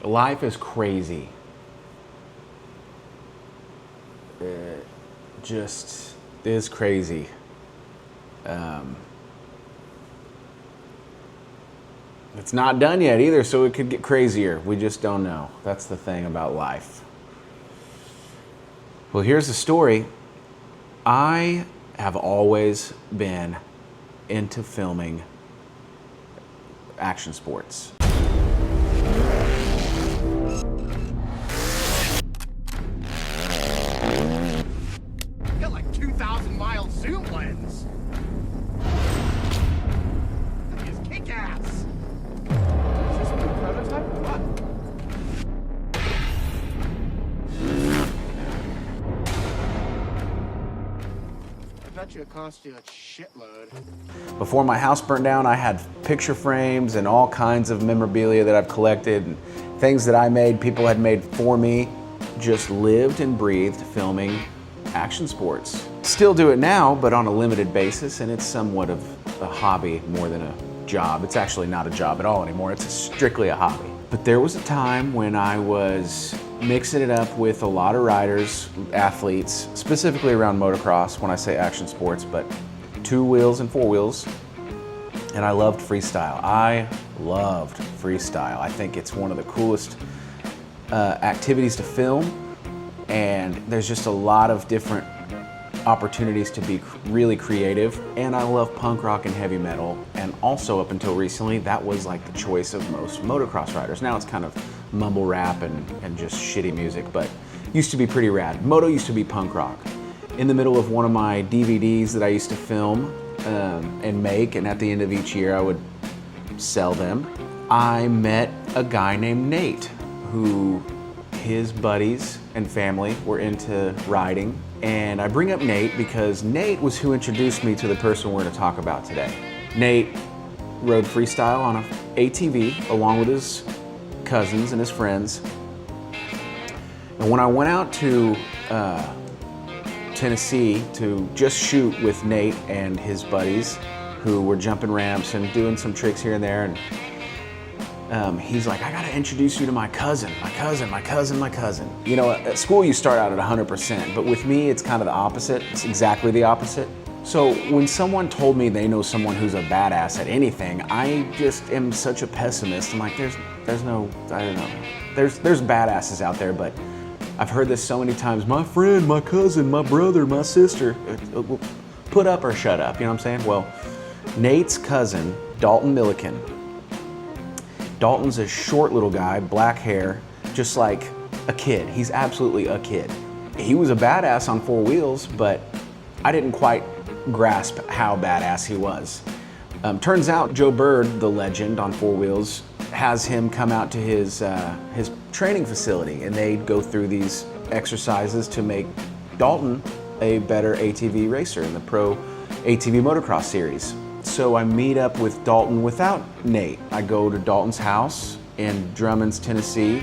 Life is crazy. It just is crazy. It's not done yet either, so it could get crazier. We just don't know. That's the thing about life. Well, here's the story. I have always been into filming action sports. Got like 2,000-mile zoom lens. That is kick-ass. Is this a new prototype or what? I bet you it cost you a shitload. Before my house burnt down, I had picture frames and all kinds of memorabilia that I've collected and things that I made, people had made for me. Just lived and breathed filming action sports. Still do it now, but on a limited basis, and it's somewhat of a hobby more than a job. It's actually not a job at all anymore. It's strictly a hobby. But there was a time when I was mixing it up with a lot of riders, athletes, specifically around motocross when I say action sports, but 2 wheels and 4 wheels. And I loved freestyle. I loved freestyle. I think it's one of the coolest activities to film, and there's just a lot of different opportunities to be really creative. And I love punk rock and heavy metal, and also up until recently that was like the choice of most motocross riders. Now it's kind of mumble rap and just shitty music, but used to be pretty rad. Moto used to be punk rock. In the middle of one of my DVDs that I used to film and make, and at the end of each year I would sell them, I met a guy named Nate, who his buddies and family were into riding. And I bring up Nate because Nate was who introduced me to the person we're going to talk about today. Nate rode freestyle on an ATV along with his cousins and his friends. And when I went out to Tennessee to just shoot with Nate and his buddies who were jumping ramps and doing some tricks here and there, and he's like, I gotta introduce you to my cousin. You know, at school you start out at 100%, but with me it's kind of the opposite. It's exactly the opposite. So when someone told me they know someone who's a badass at anything, I just am such a pessimist. I'm like, there's no, I don't know. There's badasses out there, but I've heard this so many times. My friend, my cousin, my brother, my sister. Put up or shut up, you know what I'm saying? Well, Nate's cousin, Dalton Milliken. Dalton's a short little guy, black hair, just like a kid. He's absolutely a kid. He was a badass on 4 wheels, but I didn't quite grasp how badass he was. Turns out Joe Bird, the legend on 4 wheels, has him come out to his training facility, and they go through these exercises to make Dalton a better ATV racer in the Pro ATV Motocross Series. So I meet up with Dalton without Nate. I go to Dalton's house in Drummond's, Tennessee,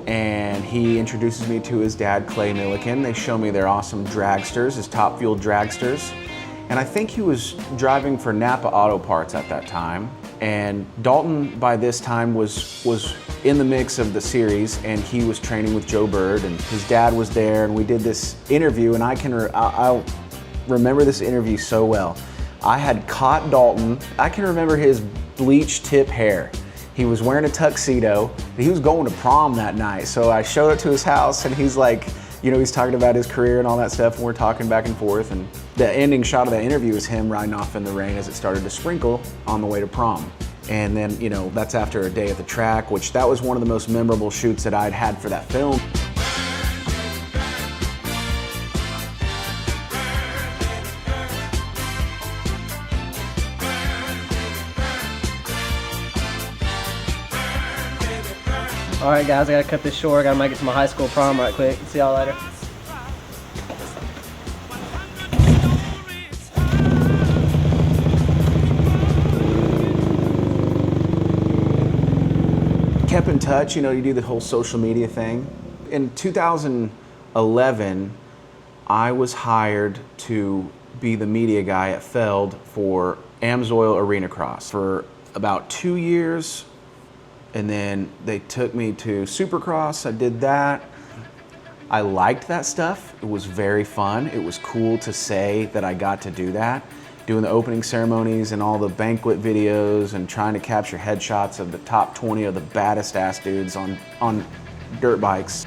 and he introduces me to his dad, Clay Milliken. They show me their awesome dragsters, his Top Fuel dragsters. And I think he was driving for Napa Auto Parts at that time. And Dalton, by this time, was in the mix of the series, and he was training with Joe Bird, and his dad was there, and we did this interview, and I'll remember this interview so well. I had caught Dalton. I can remember his bleach tip hair. He was wearing a tuxedo. He was going to prom that night. So I showed up to his house, and he's like, you know, he's talking about his career and all that stuff, and we're talking back and forth. And the ending shot of that interview is him riding off in the rain as it started to sprinkle on the way to prom. And then, you know, that's after a day at the track, which that was one of the most memorable shoots that I'd had for that film. All right, guys, I gotta cut this short. I gotta make it to my high school prom right quick. See y'all later. Kept in touch, you know, you do the whole social media thing. In 2011, I was hired to be the media guy at Feld for Amsoil Arena Cross. For about 2 years, And then they took me to Supercross. I did that. I liked that stuff. It was very fun. It was cool to say that I got to do that. Doing the opening ceremonies and all the banquet videos and trying to capture headshots of the top 20 of the baddest ass dudes on dirt bikes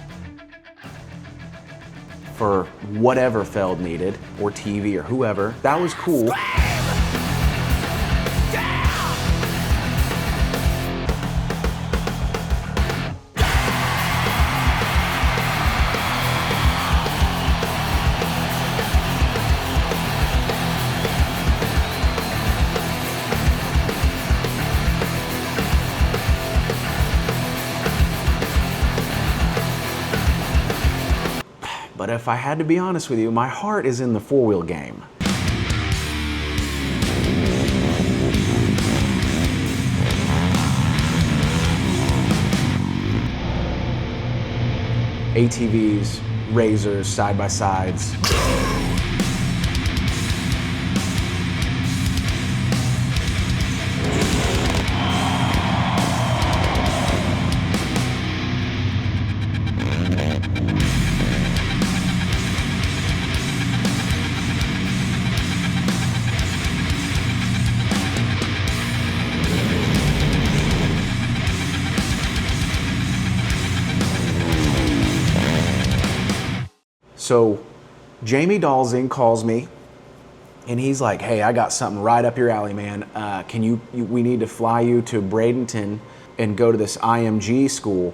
for whatever Feld needed, or TV or whoever. That was cool. But if I had to be honest with you, my heart is in the four-wheel game. ATVs, razors, side-by-sides. So Jamie Dalzing calls me and he's like, hey, I got something right up your alley, man. We need to fly you to Bradenton and go to this IMG school.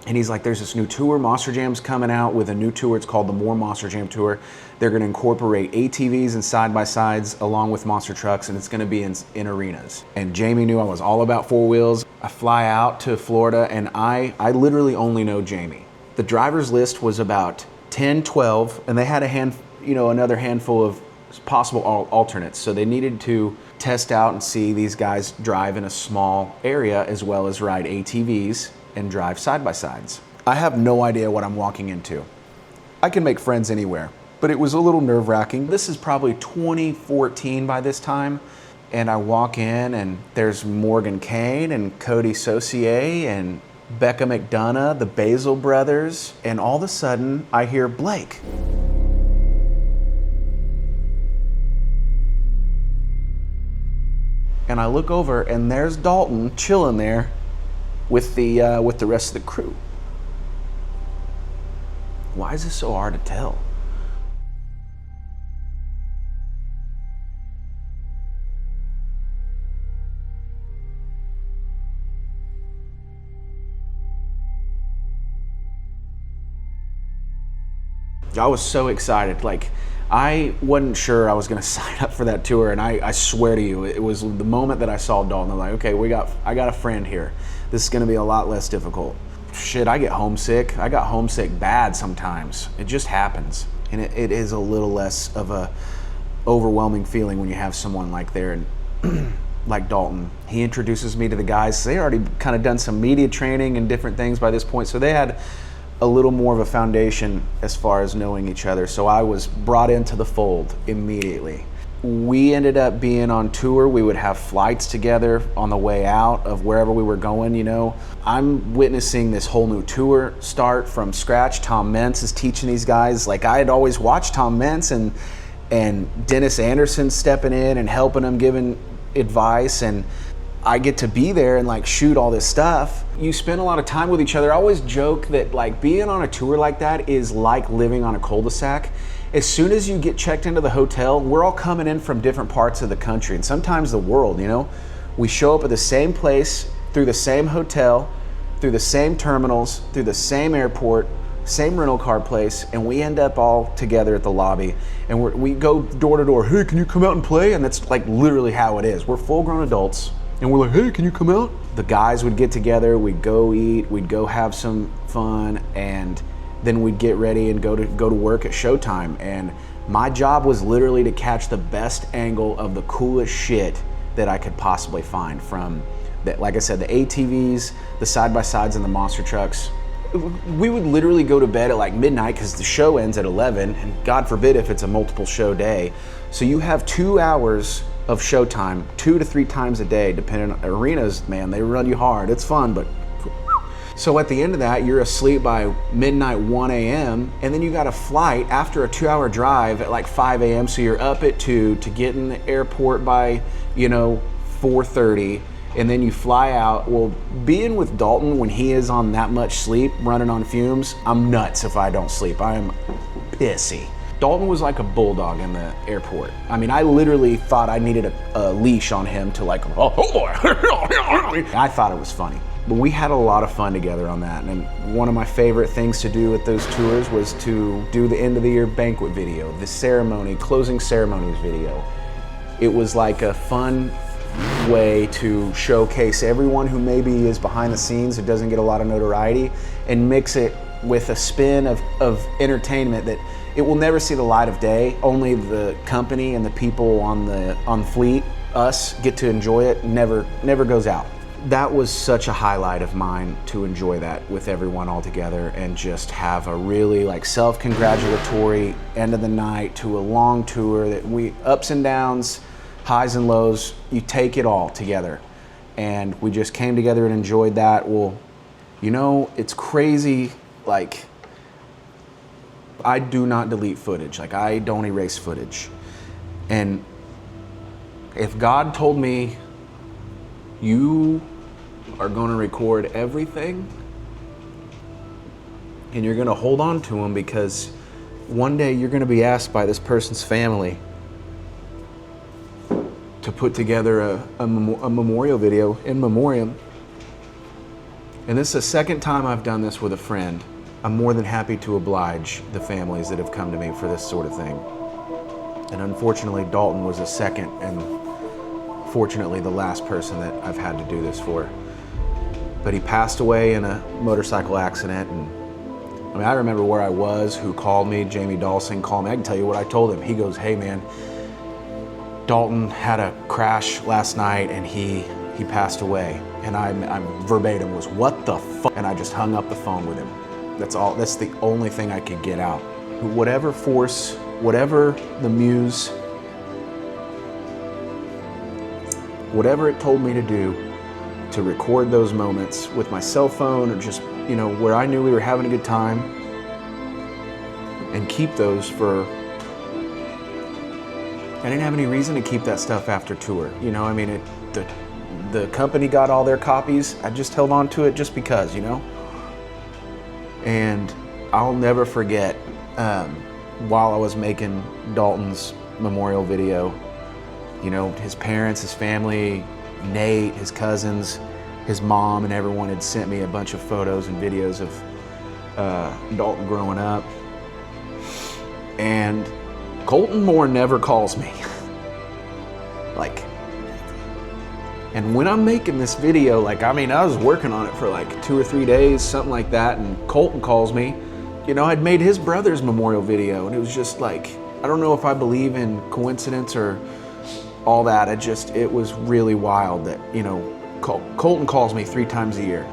And he's like, there's this new tour, Monster Jam's coming out with a new tour. It's called the More Monster Jam Tour. They're gonna incorporate ATVs and side-by-sides along with monster trucks, and it's gonna be in arenas. And Jamie knew I was all about four wheels. I fly out to Florida and I literally only know Jamie. The driver's list was about 10, 12, and they had another handful of possible alternates. So they needed to test out and see these guys drive in a small area as well as ride ATVs and drive side-by-sides. I have no idea what I'm walking into. I can make friends anywhere, but it was a little nerve-wracking. This is probably 2014 by this time, and I walk in and there's Morgan Kane and Cody Saucier and Becca McDonough, the Basil brothers, and all of a sudden I hear Blake. And I look over and there's Dalton chilling there with the rest of the crew. Why is this so hard to tell? I was so excited. Like, I wasn't sure I was gonna sign up for that tour, and I swear to you, it was the moment that I saw Dalton, I'm like, okay, I got a friend here. This is gonna be a lot less difficult. Shit, I get homesick. I got homesick bad sometimes. It just happens. And it is a little less of a overwhelming feeling when you have someone like there and like Dalton. He introduces me to the guys. They already kind of done some media training and different things by this point, so they had a little more of a foundation as far as knowing each other. So I was brought into the fold immediately. We ended up being on tour. We would have flights together on the way out of wherever we were going, you know. I'm witnessing this whole new tour start from scratch. Tom Mentz is teaching these guys. Like, I had always watched Tom Mentz and Dennis Anderson stepping in and helping them, giving advice, and I get to be there and like shoot all this stuff. You spend a lot of time with each other. I always joke that like being on a tour like that is like living on a cul-de-sac. As soon as you get checked into the hotel, we're all coming in from different parts of the country and sometimes the world, you know. We show up at the same place, through the same hotel, through the same terminals, through the same airport, same rental car place, and we end up all together at the lobby. And we go door to door, hey, can you come out and play? And that's like literally how it is. We're full-grown adults. And we're like, hey, can you come out? The guys would get together, we'd go eat, we'd go have some fun, and then we'd get ready and go to work at showtime. And my job was literally to catch the best angle of the coolest shit that I could possibly find, from that, like I said, the ATVs, the side-by-sides, and the monster trucks. We would literally go to bed at like midnight because the show ends at 11, and God forbid if it's a multiple show day. So you have 2 hours of showtime 2 to 3 times a day, depending on arenas. Man, they run you hard. It's fun, but So at the end of that, you're asleep by midnight, 1 a.m., and then you got a flight after a 2-hour drive at like 5 a.m., so you're up at 2 to get in the airport by, 4:30, and then you fly out. Well, being with Dalton when he is on that much sleep, running on fumes, I'm nuts if I don't sleep. I am pissy. Dalton was like a bulldog in the airport. I mean, I literally thought I needed a leash on him to like, oh boy. I thought it was funny. But we had a lot of fun together on that. And one of my favorite things to do at those tours was to do the end of the year banquet video, the ceremony, closing ceremonies video. It was like a fun way to showcase everyone who maybe is behind the scenes, who doesn't get a lot of notoriety, and mix it with a spin of entertainment that it will never see the light of day. Only the company and the people on fleet, us, get to enjoy it. Never goes out. That was such a highlight of mine, to enjoy that with everyone all together and just have a really like self-congratulatory end of the night to a long tour that we, ups and downs, highs and lows, you take it all together. And we just came together and enjoyed that. Well, it's crazy, like, I do not delete footage. Like, I don't erase footage. And if God told me, you are going to record everything and you're going to hold on to them because one day you're going to be asked by this person's family to put together a memorial video in memoriam. And this is the second time I've done this with a friend. I'm more than happy to oblige the families that have come to me for this sort of thing. And unfortunately, Dalton was the second and fortunately the last person that I've had to do this for. But he passed away in a motorcycle accident. And I remember where I was, who called me. Jamie Dawson called me. I can tell you what I told him. He goes, hey man, Dalton had a crash last night and he passed away. And I'm verbatim was, what the fuck? And I just hung up the phone with him. That's all. That's the only thing I could get out. Whatever force, whatever the muse, whatever it told me to do, to record those moments with my cell phone or just, where I knew we were having a good time, and keep those for, I didn't have any reason to keep that stuff after tour. The company got all their copies. I just held on to it just because, And I'll never forget, while I was making Dalton's memorial video, his parents, his family, Nate, his cousins, his mom, and everyone had sent me a bunch of photos and videos of Dalton growing up. And Colton Moore never calls me. And when I'm making this video, I was working on it for 2 or 3 days, something like that, and Colton calls me. I'd made his brother's memorial video, and it was just I don't know if I believe in coincidence or all that. It was really wild that, Colton calls me 3 times a year,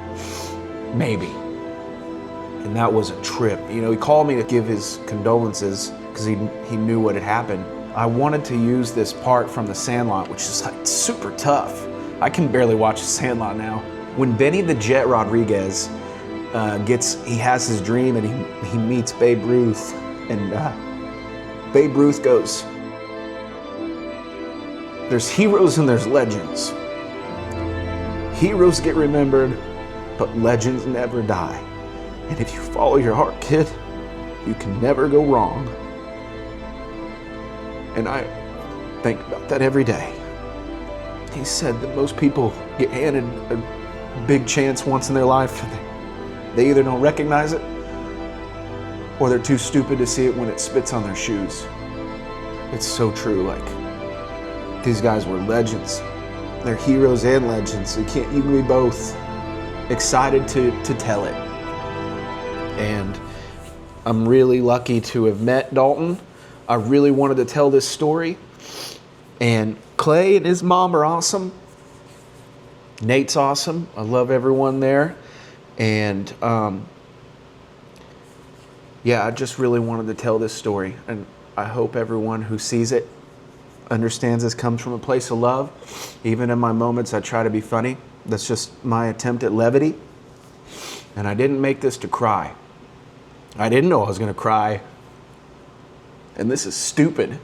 maybe. And that was a trip. He called me to give his condolences because he knew what had happened. I wanted to use this part from The Sandlot, which is super tough. I can barely watch The Sandlot now. When Benny the Jet Rodriguez he has his dream and he meets Babe Ruth, and Babe Ruth goes, there's heroes and there's legends. Heroes get remembered, but legends never die. And if you follow your heart, kid, you can never go wrong. And I think about that every day. He said that most people get handed a big chance once in their life. They either don't recognize it or they're too stupid to see it when it spits on their shoes. It's so true. These guys were legends. They're heroes and legends. You can be both. Excited to tell it. And I'm really lucky to have met Dalton. I really wanted to tell this story. And Clay and his mom are awesome. Nate's awesome. I love everyone there. And I just really wanted to tell this story. And I hope everyone who sees it understands this comes from a place of love. Even in my moments, I try to be funny. That's just my attempt at levity. And I didn't make this to cry. I didn't know I was going to cry. And this is stupid.